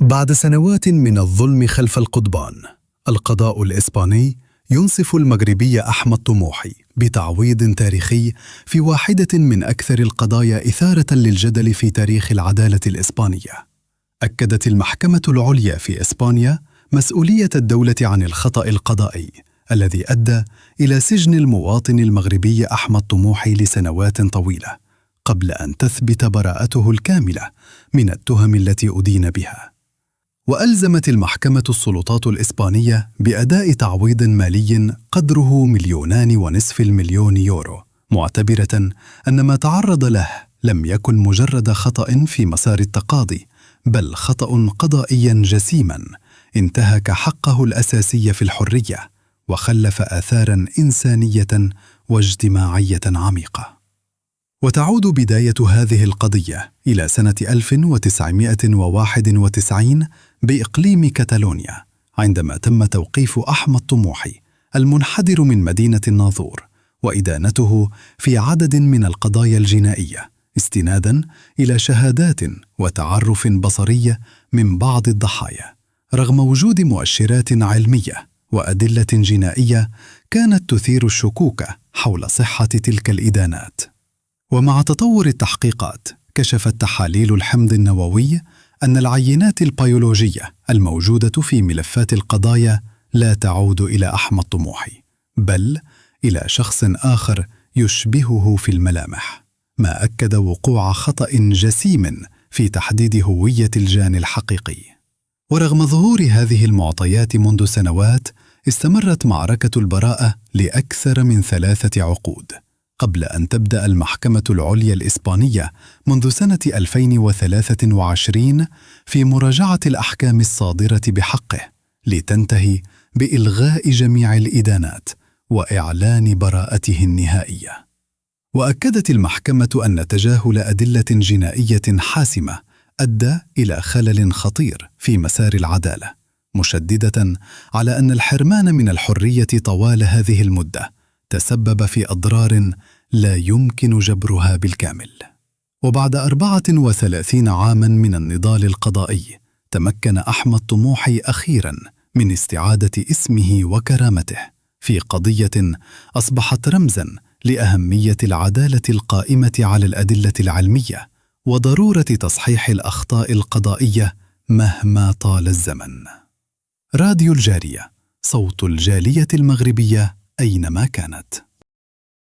بعد سنوات من الظلم خلف القضبان، القضاء الإسباني ينصف المغربي أحمد طموحي بتعويض تاريخي في واحدة من أكثر القضايا إثارة للجدل في تاريخ العدالة الإسبانية. أكدت المحكمة العليا في إسبانيا مسؤولية الدولة عن الخطأ القضائي الذي أدى إلى سجن المواطن المغربي أحمد طموحي لسنوات طويلة قبل أن تثبت براءته الكاملة من التهم التي أدين بها. وألزمت المحكمة السلطات الإسبانية بأداء تعويض مالي قدره 2.5 مليون يورو، معتبرة أن ما تعرض له لم يكن مجرد خطأ في مسار التقاضي، بل خطأ قضائي جسيما انتهك حقه الأساسي في الحرية وخلف آثارا إنسانية واجتماعية عميقة. وتعود بداية هذه القضية إلى سنة 1991 بإقليم كاتالونيا، عندما تم توقيف أحمد طموحي المنحدر من مدينة الناظور وإدانته في عدد من القضايا الجنائية، استناداً إلى شهادات وتعرف بصري من بعض الضحايا، رغم وجود مؤشرات علمية وأدلة جنائية كانت تثير الشكوك حول صحة تلك الإدانات. ومع تطور التحقيقات، كشفت تحاليل الحمض النووي أن العينات البيولوجية الموجودة في ملفات القضايا لا تعود إلى أحمد طموحي، بل إلى شخص آخر يشبهه في الملامح، ما أكد وقوع خطأ جسيم في تحديد هوية الجاني الحقيقي. ورغم ظهور هذه المعطيات منذ سنوات، استمرت معركة البراءة لأكثر من 3 عقود، قبل أن تبدأ المحكمة العليا الإسبانية منذ سنة 2023 في مراجعة الأحكام الصادرة بحقه، لتنتهي بإلغاء جميع الإدانات وإعلان براءته النهائية. وأكدت المحكمة أن تجاهل أدلة جنائية حاسمة أدى إلى خلل خطير في مسار العدالة، مشددة على أن الحرمان من الحرية طوال هذه المدة تسبب في أضرار لا يمكن جبرها بالكامل. وبعد 34 عاماً من النضال القضائي، تمكن أحمد طموحي أخيراً من استعادة اسمه وكرامته في قضية أصبحت رمزاً لأهمية العدالة القائمة على الأدلة العلمية وضرورة تصحيح الأخطاء القضائية مهما طال الزمن. راديو الجالية، صوت الجالية المغربية أينما كانت.